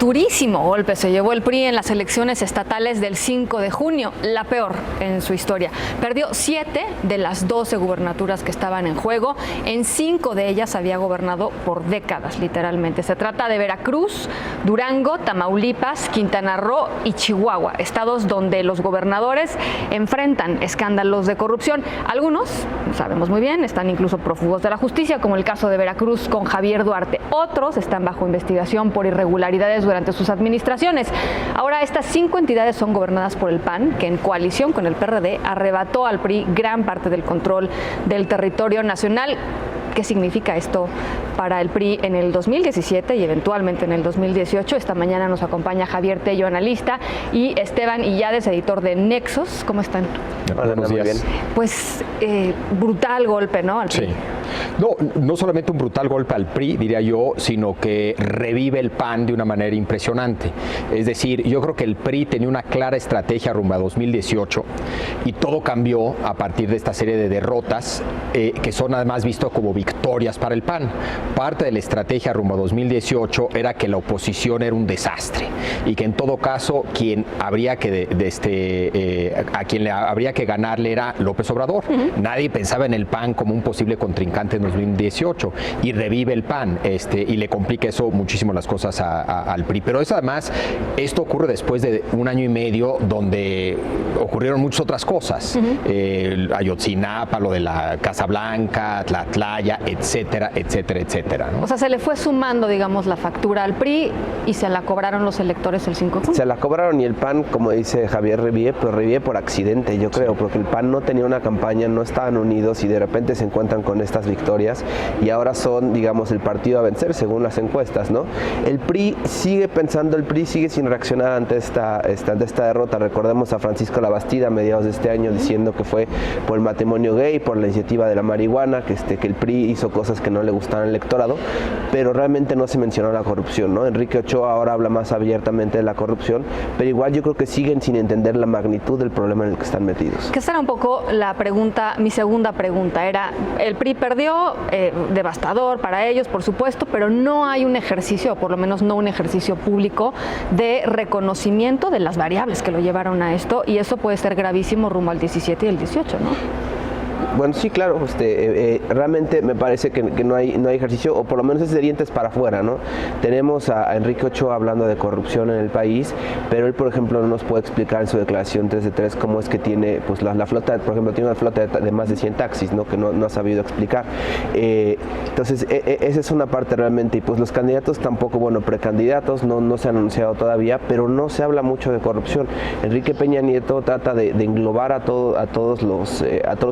Durísimo golpe se llevó el PRI en las elecciones estatales del 5 de junio, la peor en su historia. Perdió 7 de las 12 gubernaturas que estaban en juego. En 5 de ellas había gobernado por décadas, literalmente. Se trata de Veracruz, Durango, Tamaulipas, Quintana Roo y Chihuahua, estados donde los gobernadores enfrentan escándalos de corrupción. Algunos, sabemos muy bien, están incluso prófugos de la justicia, como el caso de Veracruz con Javier Duarte. Otros están bajo investigación por irregularidades durante sus administraciones. Ahora, estas 5 entidades son gobernadas por el PAN, que en coalición con el PRD arrebató al PRI gran parte del control del territorio nacional. ¿Qué significa esto para el PRI en el 2017 y eventualmente en el 2018? Esta mañana nos acompaña Javier Tello, analista, y Esteban Illades, editor de Nexos. ¿Cómo están? Hola, buenos días. Pues brutal golpe, ¿no? Al PRI. Sí. No solamente un brutal golpe al PRI, diría yo, sino que revive el PAN de una manera impresionante. Es decir, yo creo que el PRI tenía una clara estrategia rumbo a 2018 y todo cambió a partir de esta serie de derrotas que son además vistos como victorias para el PAN. Parte de la estrategia rumbo a 2018 era que la oposición era un desastre y que en todo caso quien habría que a quien le habría que ganarle era López Obrador. Nadie pensaba en el PAN como un posible contrincante en 2018 y revive el PAN y le complica eso muchísimo las cosas al PRI. Pero además, esto ocurre después de un año y medio donde ocurrieron muchas otras cosas. Ayotzinapa, lo de la Casa Blanca, Tlatlaya, etcétera, etcétera, etcétera, ¿no? O sea, se le fue sumando, digamos, la factura al PRI y se la cobraron los electores el 5 de junio. Se la cobraron y el PAN, como dice Javier, revive, pero revive por accidente, yo creo, porque el PAN no tenía una campaña, no estaban unidos y de repente se encuentran con estas victorias y ahora son, digamos, el partido a vencer según las encuestas, ¿no? El PRI sigue pensando, el PRI sigue sin reaccionar ante esta derrota. Recordemos a Francisco Labastida a mediados de este año diciendo que fue por el matrimonio gay, por la iniciativa de la marihuana, que el PRI hizo cosas que no le gustaban al electorado, pero realmente no se mencionó la corrupción, ¿no? Enrique Ochoa ahora habla más abiertamente de la corrupción, pero igual yo creo que siguen sin entender la magnitud del problema en el que están metidos. Que esa era un poco la pregunta, mi segunda pregunta era, el PRI perdió, devastador para ellos, por supuesto, pero no hay un ejercicio, o por lo menos no un ejercicio público, de reconocimiento de las variables que lo llevaron a esto, y eso puede ser gravísimo rumbo al 17 y el 18, ¿no? Bueno, sí, claro, realmente me parece que no hay ejercicio, o por lo menos es de dientes para afuera, ¿no? Tenemos a Enrique Ochoa hablando de corrupción en el país, pero él, por ejemplo, no nos puede explicar en su declaración 3 de 3 cómo es que tiene, pues la flota, por ejemplo, tiene una flota de más de 100 taxis, ¿no? Que no ha sabido explicar. Entonces, esa es una parte realmente, y pues los candidatos tampoco, bueno, precandidatos, no se han anunciado todavía, pero no se habla mucho de corrupción. Enrique Peña Nieto trata de englobar a todos los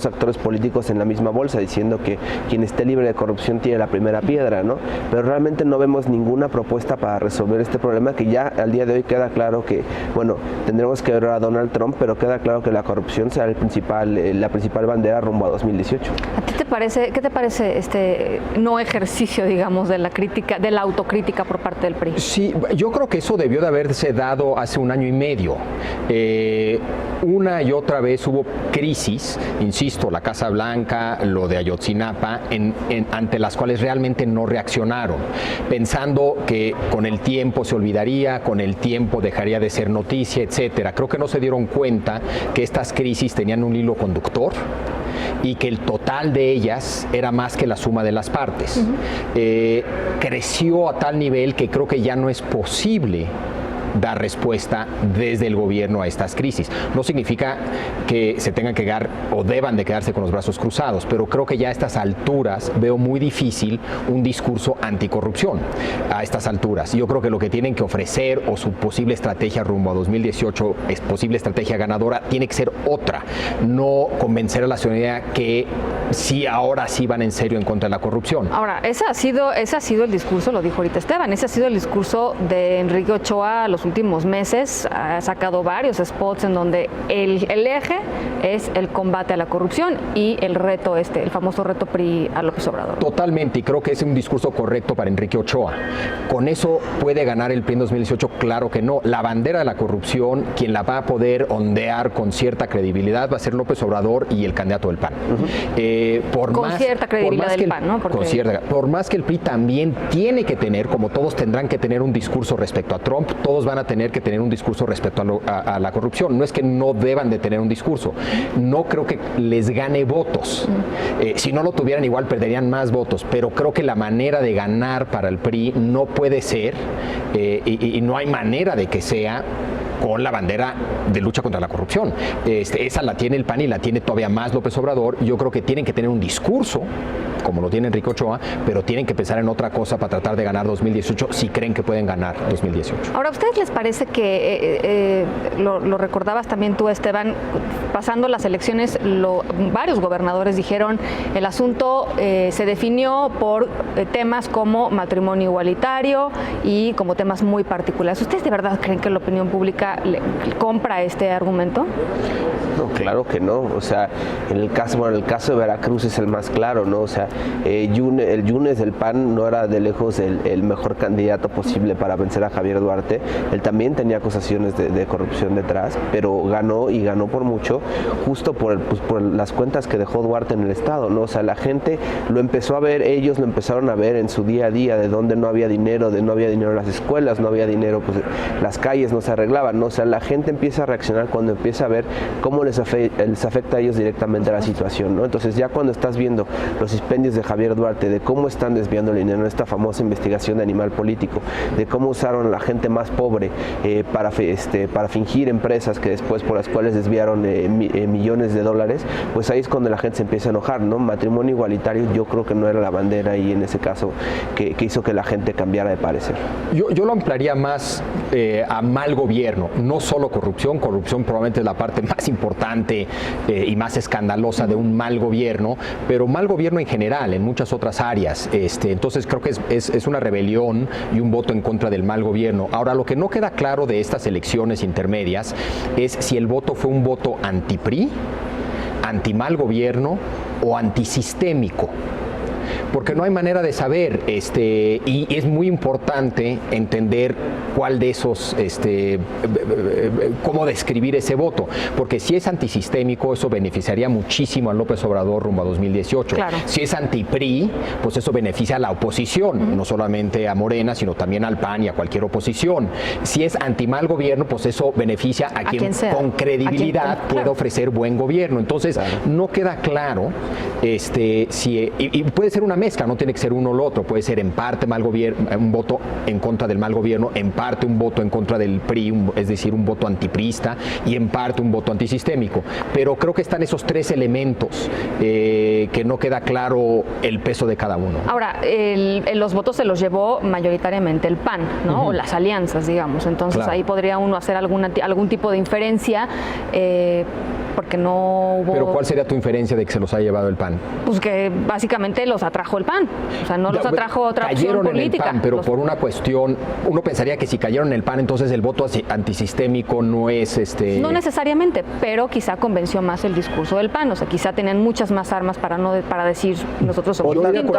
actores políticos en la misma bolsa, diciendo que quien esté libre de corrupción tiene la primera piedra, ¿no? Pero realmente no vemos ninguna propuesta para resolver este problema, que ya al día de hoy queda claro que, bueno, tendremos que ver a Donald Trump, pero queda claro que la corrupción será la principal bandera rumbo a 2018. ¿A ti qué te parece este no ejercicio, digamos, de la crítica, de la autocrítica por parte del PRI? Sí, yo creo que eso debió de haberse dado hace un año y medio. Una y otra vez hubo crisis, insisto, la Casa Blanca, lo de Ayotzinapa, ante las cuales realmente no reaccionaron, pensando que con el tiempo se olvidaría, con el tiempo dejaría de ser noticia, etcétera. Creo que no se dieron cuenta que estas crisis tenían un hilo conductor y que el total de ellas era más que la suma de las partes. Creció a tal nivel que creo que ya no es posible dar respuesta desde el gobierno a estas crisis. No significa que se tengan que quedar o deban de quedarse con los brazos cruzados, pero creo que ya a estas alturas veo muy difícil un discurso anticorrupción a estas alturas. Yo creo que lo que tienen que ofrecer o su posible estrategia rumbo a 2018, posible estrategia ganadora, tiene que ser otra. No convencer a la ciudadanía que sí, ahora sí van en serio en contra de la corrupción. Ahora, ese ha sido el discurso, lo dijo ahorita Esteban, ese ha sido el discurso de Enrique Ochoa los últimos meses ha sacado varios spots en donde el eje es el combate a la corrupción y el reto el famoso reto PRI a López Obrador. Totalmente, y creo que es un discurso correcto para Enrique Ochoa. ¿Con eso puede ganar el PRI en 2018? Claro que no. La bandera de la corrupción, quien la va a poder ondear con cierta credibilidad va a ser López Obrador y el candidato del PAN. Con cierta credibilidad del PAN, ¿no? Por más que el PRI también tiene que tener, como todos tendrán que tener un discurso respecto a Trump, todos van a tener que tener un discurso respecto a la corrupción. No es que no deban de tener un discurso. No creo que les gane votos. Si no lo tuvieran, igual perderían más votos, pero creo que la manera de ganar para el PRI no puede ser, y no hay manera de que sea con la bandera de lucha contra la corrupción. Esa la tiene el PAN y la tiene todavía más López Obrador. Yo creo que tienen que tener un discurso, como lo tiene Enrique Ochoa, pero tienen que pensar en otra cosa para tratar de ganar 2018 si creen que pueden ganar 2018. Ahora, ¿a ustedes les parece que, lo recordabas también tú, Esteban, pasando las elecciones, varios gobernadores dijeron el asunto se definió por temas como matrimonio igualitario y como temas muy particulares? ¿Ustedes de verdad creen que la opinión pública compra este argumento? No, claro que no. O sea, el caso de Veracruz es el más claro, ¿no? O sea, el Yunes del PAN no era de lejos el mejor candidato posible para vencer a Javier Duarte. Él también tenía acusaciones de corrupción detrás, pero ganó y ganó por mucho, justo por las cuentas que dejó Duarte en el estado, ¿no? O sea, la gente lo empezó a ver, ellos lo empezaron a ver en su día a día, de donde no había dinero, en las escuelas, no había dinero, pues las calles no se arreglaban, ¿no? O sea, la gente empieza a reaccionar cuando empieza a ver cómo les afecta a ellos directamente la situación, ¿no? Entonces ya cuando estás viendo los dispendios de Javier Duarte, de cómo están desviando el dinero en esta famosa investigación de Animal Político, de cómo usaron a la gente más pobre para fingir empresas que después por las cuales desviaron millones de dólares, pues ahí es cuando la gente se empieza a enojar, ¿no? Matrimonio igualitario yo creo que no era la bandera y en ese caso que hizo que la gente cambiara de parecer. Yo lo ampliaría más a mal gobierno, no solo corrupción probablemente es la parte más importante y más escandalosa de un mal gobierno, pero mal gobierno en general, en muchas otras áreas. Entonces creo que es una rebelión y un voto en contra del mal gobierno. Ahora, lo que no queda claro de estas elecciones intermedias es si el voto fue un voto anti-PRI, anti-mal gobierno o antisistémico. Porque no hay manera de saber, y es muy importante entender cuál de esos, cómo describir ese voto, porque si es antisistémico, eso beneficiaría muchísimo a López Obrador rumbo a 2018. Claro. Si es anti-PRI, pues eso beneficia a la oposición, no solamente a Morena, sino también al PAN y a cualquier oposición. Si es anti-mal gobierno, pues eso beneficia a quien con credibilidad puede ofrecer buen gobierno. Entonces, no queda claro y puede ser una mezcla, no tiene que ser uno o lo otro, puede ser en parte mal gobierno, un voto en contra del mal gobierno, en parte un voto en contra del PRI, es decir, un voto antiprista, y en parte un voto antisistémico. Pero creo que están esos tres elementos que no queda claro el peso de cada uno. Ahora, los votos se los llevó mayoritariamente el PAN, ¿no? O las alianzas, digamos. Entonces, claro, ahí podría uno hacer algún tipo de inferencia, porque no hubo... ¿Pero cuál sería tu inferencia de que se los ha llevado el PAN? Pues que básicamente los atrajo el PAN, o sea, no los atrajo otra opción política. Cayeron en el PAN, pero por una cuestión, uno pensaría que si cayeron en el PAN, entonces el voto antisistémico no es No necesariamente, pero quizá convenció más el discurso del PAN, o sea, quizá tenían muchas más armas para decir nosotros somos distintos.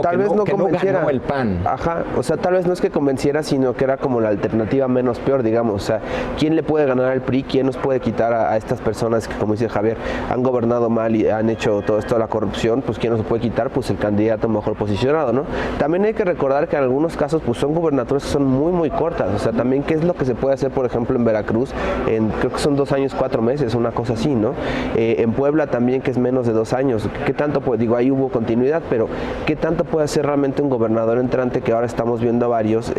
Tal vez no convenciera ganó el PAN. Ajá, o sea, tal vez no es que convenciera, sino que era como la alternativa menos peor, digamos, o sea, ¿quién le puede ganar al PRI? ¿Quién nos puede quitar a estas personas que, como dice Javier, han gobernado mal y han hecho todo esto de la corrupción? Pues ¿quién nos puede quitar? Pues el candidato mejor posicionado, ¿no? También hay que recordar que en algunos casos pues son gubernaturas que son muy muy cortas, o sea, también qué es lo que se puede hacer, por ejemplo, en Veracruz, creo que son 2 años, 4 meses, una cosa así, ¿no? En Puebla también, que es menos de 2 años, ¿qué tanto, digo, ahí hubo continuidad, pero qué tanto puede hacer realmente un gobernador entrante, que ahora estamos viendo a varios,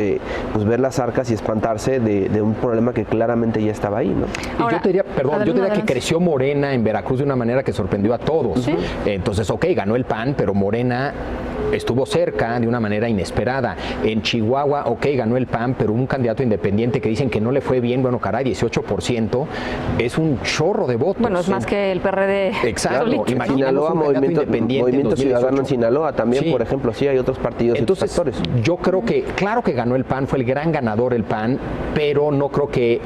pues ver las arcas y espantarse de un problema que claramente ya estaba ahí, ¿no? Ahora, yo te diría que creció Morena en Veracruz de una manera que sorprendió a todos. ¿Sí? Entonces, ganó el PAN, pero Morena estuvo cerca de una manera inesperada. En Chihuahua, ok, ganó el PAN, pero un candidato independiente que dicen que no le fue bien, bueno, caray, 18%, es un chorro de votos. Bueno, es más que el PRD. Exacto. Sinaloa, Movimiento Ciudadano en Sinaloa también, sí. Por ejemplo, sí hay otros partidos. Entonces, y otros actores. Yo creo que, claro que ganó el PAN, fue el gran ganador el PAN, pero no creo que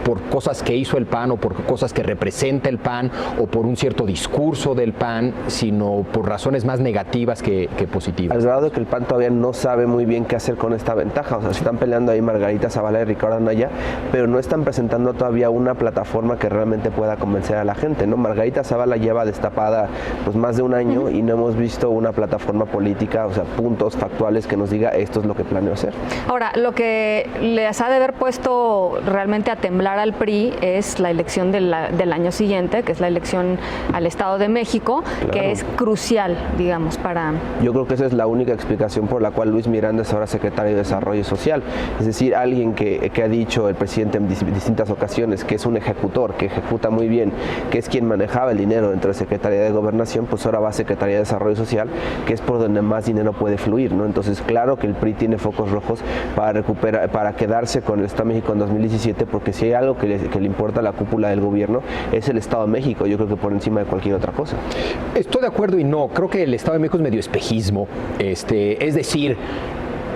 por cosas que hizo el PAN o por cosas que representa el PAN o por un cierto discurso del PAN, sino por razones más negativas que positivas. Al grado de que el PAN todavía no sabe muy bien qué hacer con esta ventaja, o sea, se están peleando ahí Margarita Zavala y Ricardo Anaya, pero no están presentando todavía una plataforma que realmente pueda convencer a la gente, ¿no? Margarita Zavala lleva destapada pues más de un año y no hemos visto una plataforma política, o sea, puntos factuales que nos diga esto es lo que planeo hacer. Ahora, lo que les ha de haber puesto realmente a temblar al PRI es la elección del año siguiente, que es la elección al Estado de México, claro, que es crucial, digamos, para... Yo creo que esa es la única explicación por la cual Luis Miranda es ahora secretario de Desarrollo Social. Es decir, alguien que ha dicho el presidente en distintas ocasiones que es un ejecutor, que ejecuta muy bien, que es quien manejaba el dinero dentro de Secretaría de Gobernación, pues ahora va a Secretaría de Desarrollo Social, que es por donde más dinero puede fluir, ¿no? Entonces, claro que el PRI tiene focos rojos para recuperar, para quedarse con el Estado de México en 2017, porque si hay algo que le importa a la cúpula del gobierno es el Estado de México, yo creo que por encima de cualquier otra cosa. Estoy de acuerdo y no, creo que el Estado de México es medio espejismo, es decir,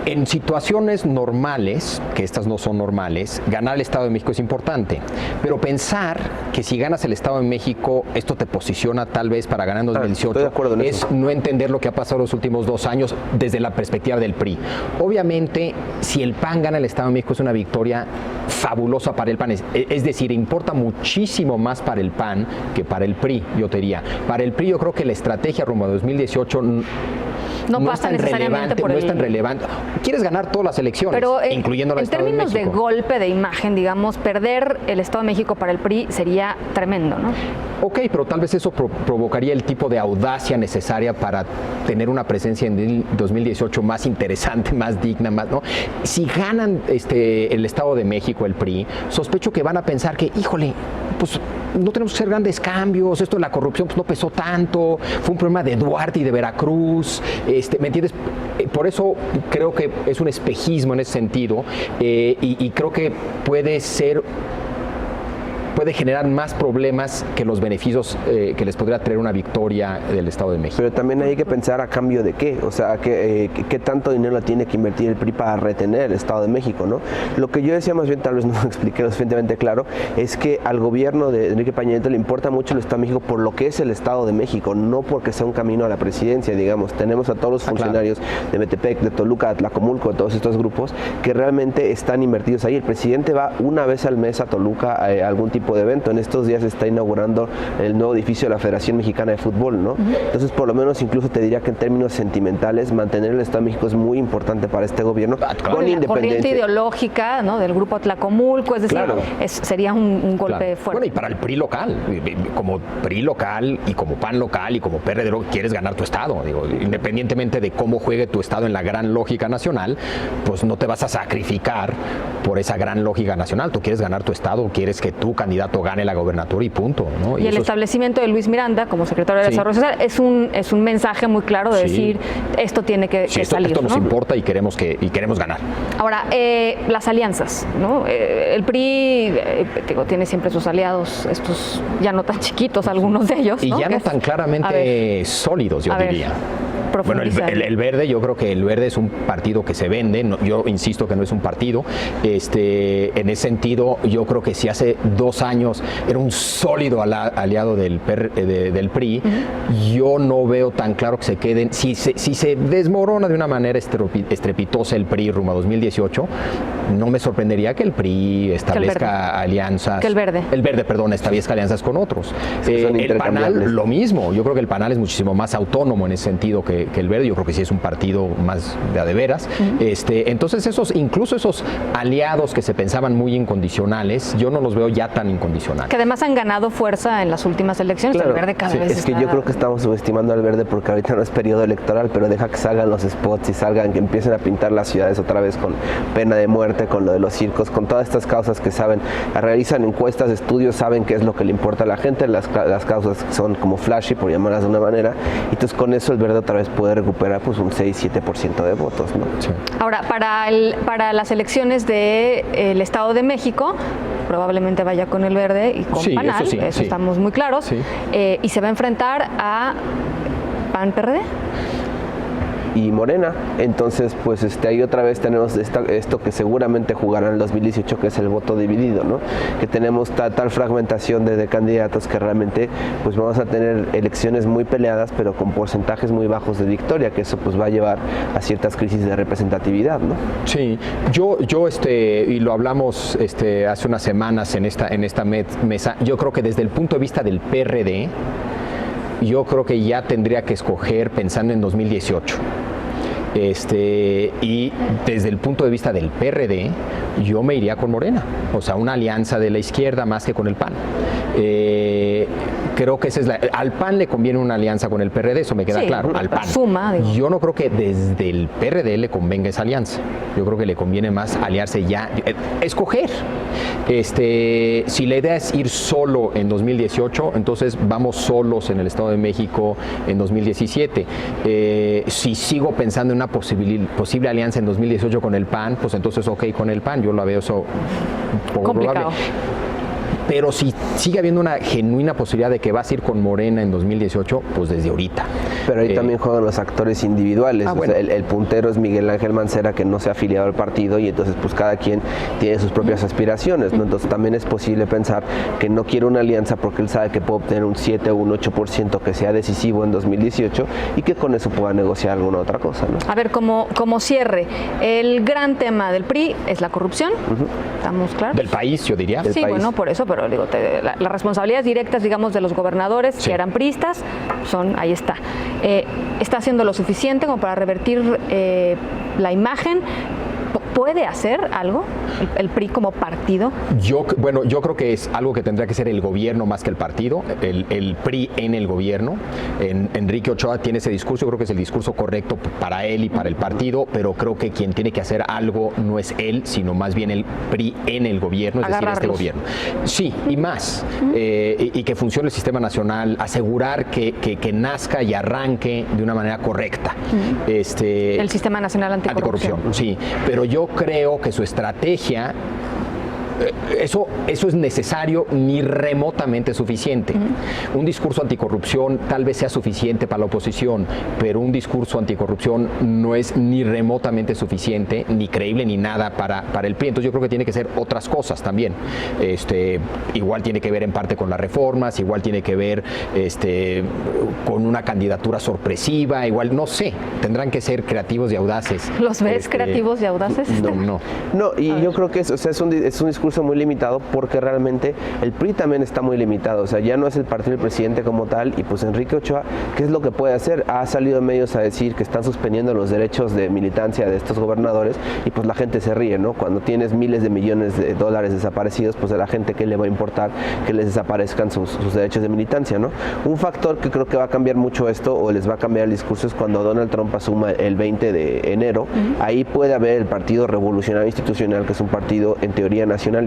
en situaciones normales, que estas no son normales, ganar el Estado de México es importante, pero pensar que si ganas el Estado de México, esto te posiciona tal vez para ganar en 2018, es no entender lo que ha pasado los últimos 2 años desde la perspectiva del PRI. Obviamente, si el PAN gana el Estado de México es una victoria fabulosa para el PAN, es decir, importa muchísimo más para el PAN que para el PRI, yo te diría. Para el PRI yo creo que la estrategia rumbo a 2018 no pasa necesariamente por no es tan relevante. Quieres ganar todas las elecciones, pero, incluyendo la Estado de México. En términos de golpe de imagen, digamos, perder el Estado de México para el PRI sería tremendo, ¿no? Ok, pero tal vez eso provocaría el tipo de audacia necesaria para tener una presencia en el 2018 más interesante, más digna, más, ¿no? Si ganan el Estado de México, el PRI, sospecho que van a pensar que, híjole, pues no tenemos que hacer grandes cambios, esto de la corrupción pues no pesó tanto, fue un problema de Duarte y de Veracruz, ¿me entiendes? Por eso creo que es un espejismo en ese sentido y creo que puede generar más problemas que los beneficios que les podría traer una victoria del Estado de México. Pero también hay que pensar a cambio de qué, o sea, qué tanto dinero tiene que invertir el PRI para retener el Estado de México, ¿no? Lo que yo decía, más bien, tal vez no lo expliqué lo suficientemente claro, es que al gobierno de Enrique Peña Nieto le importa mucho el Estado de México por lo que es el Estado de México, no porque sea un camino a la presidencia, digamos. Tenemos a todos los funcionarios de Metepec, de Toluca, de Tlacomulco, de todos estos grupos que realmente están invertidos ahí. El presidente va una vez al mes a Toluca a algún tipo de evento. En estos días se está inaugurando el nuevo edificio de la Federación Mexicana de Fútbol, ¿no? Entonces, por lo menos, incluso te diría que en términos sentimentales, mantener el Estado de México es muy importante para este gobierno. Con la corriente ideológica, ¿no?, del grupo Tlacomulco, es decir, claro, sería un golpe fuerte. Bueno, y para el PRI local, como PRI local y como PAN local y como PRD, quieres ganar tu Estado. Digo, independientemente de cómo juegue tu Estado en la gran lógica nacional, pues no te vas a sacrificar por esa gran lógica nacional. Tú quieres ganar tu Estado, quieres que tu candidato gane la gobernatura y punto, ¿no? Y el establecimiento de Luis Miranda como secretario de Desarrollo Social es un mensaje muy claro de decir esto tiene que salir. Esto ¿no? nos importa y queremos ganar. Ahora, las alianzas, ¿no? El PRI tiene siempre sus aliados, estos ya no tan chiquitos, algunos de ellos, y ¿no? ya no tan claramente sólidos, yo diría. Bueno, el Verde, yo creo que el Verde es un partido que se vende, yo insisto que no es un partido, en ese sentido yo creo que si hace 2 años era un sólido aliado del PRI, yo no veo tan claro que se queden, si se desmorona de una manera estrepitosa el PRI rumbo a 2018, no me sorprendería que el PRI establezca alianzas. Que el Verde. El Verde, perdón, establezca alianzas con otros. El PANAL, lo mismo, yo creo que el PANAL es muchísimo más autónomo en ese sentido que el Verde, yo creo que sí es un partido más de veras. Entonces incluso esos aliados que se pensaban muy incondicionales, yo no los veo ya tan incondicionales. Que además han ganado fuerza en las últimas elecciones, claro, el Verde cada vez es que yo creo que estamos subestimando al Verde porque ahorita no es periodo electoral, pero deja que salgan los spots y que empiecen a pintar las ciudades otra vez con pena de muerte, con lo de los circos, con todas estas causas que saben, realizan encuestas, estudios, saben qué es lo que le importa a la gente, las causas son como flashy, por llamarlas de una manera, y entonces con eso el Verde otra vez puede recuperar pues un 6-7% de votos, ¿no? Sí. Ahora, para las elecciones del Estado de México, probablemente vaya con el Verde y con Sí, PANAL, eso sí, sí. estamos muy claros, Sí. Y se va a enfrentar a PAN-PRD. Y Morena. Entonces, pues ahí otra vez tenemos esto que seguramente jugará en el 2018, que es el voto dividido, ¿no? Que tenemos tal fragmentación de candidatos que realmente pues vamos a tener elecciones muy peleadas, pero con porcentajes muy bajos de victoria, que eso pues va a llevar a ciertas crisis de representatividad, ¿no? Sí, yo y lo hablamos hace unas semanas en esta mesa, yo creo que desde el punto de vista del PRD, yo creo que ya tendría que escoger pensando en 2018. Y desde el punto de vista del PRD, yo me iría con Morena, o sea, una alianza de la izquierda más que con el PAN. Creo que al PAN le conviene una alianza con el PRD, eso me queda claro, al PAN. Suma, yo no creo que desde el PRD le convenga esa alianza. Yo creo que le conviene más aliarse ya, escoger. Si la idea es ir solo en 2018, entonces vamos solos en el Estado de México en 2017. Si sigo pensando en una posible alianza en 2018 con el PAN, pues entonces ok con el PAN, yo lo veo eso poco complicado. probable. Pero si sigue habiendo una genuina posibilidad de que vas a ir con Morena en 2018, pues desde ahorita. Pero ahí también juegan los actores individuales. Bueno. O sea, el puntero es Miguel Ángel Mancera, que no se ha afiliado al partido, y entonces pues cada quien tiene sus propias aspiraciones, ¿no? Entonces también es posible pensar que no quiere una alianza porque él sabe que puede obtener un 7 o un 8% que sea decisivo en 2018 y que con eso pueda negociar alguna otra cosa, ¿no? A ver, como cierre, el gran tema del PRI es la corrupción, ¿estamos claros? Del país, yo diría. Sí, país. bueno, por eso, pero digo, las responsabilidades directas, digamos, de los gobernadores Sí. que eran priistas, ahí está. ¿Está haciendo lo suficiente como para revertir la imagen? ¿Puede hacer algo el PRI como partido? Yo creo que es algo que tendría que ser el gobierno más que el partido, el PRI en el gobierno. Enrique Ochoa tiene ese discurso, yo creo que es el discurso correcto para él y para el partido, pero creo que quien tiene que hacer algo no es él, sino más bien el PRI en el gobierno, es decir, este gobierno. Sí, y más, y que funcione el sistema nacional, asegurar que nazca y arranque de una manera correcta. El Sistema Nacional Anticorrupción. Sí, pero yo creo que su estrategia, eso es necesario, ni remotamente suficiente. Un discurso anticorrupción tal vez sea suficiente para la oposición, pero un discurso anticorrupción no es ni remotamente suficiente, ni creíble, ni nada para el PRI. Entonces yo creo que tiene que ser otras cosas también. Igual tiene que ver en parte con las reformas, igual tiene que ver con una candidatura sorpresiva, igual, no sé, tendrán que ser creativos y audaces. ¿Los ves creativos y audaces? No. No, y yo creo que es un discurso muy limitado, porque realmente el PRI también está muy limitado. O sea, ya no es el partido del presidente como tal, y pues Enrique Ochoa, ¿qué es lo que puede hacer? Ha salido en medios a decir que están suspendiendo los derechos de militancia de estos gobernadores, y pues la gente se ríe, ¿no? Cuando tienes miles de millones de dólares desaparecidos, pues a la gente, ¿qué le va a importar que les desaparezcan sus derechos de militancia, ¿no? Un factor que creo que va a cambiar mucho esto, o les va a cambiar el discurso, es cuando Donald Trump asuma el 20 de enero. Ahí puede haber el Partido Revolucionario Institucional, que es un partido en teoría nacionalista,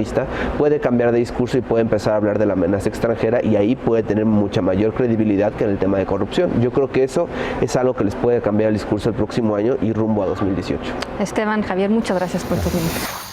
puede cambiar de discurso y puede empezar a hablar de la amenaza extranjera, y ahí puede tener mucha mayor credibilidad que en el tema de corrupción. Yo creo que eso es algo que les puede cambiar el discurso el próximo año y rumbo a 2018. Esteban, Javier, muchas gracias por estos minutos.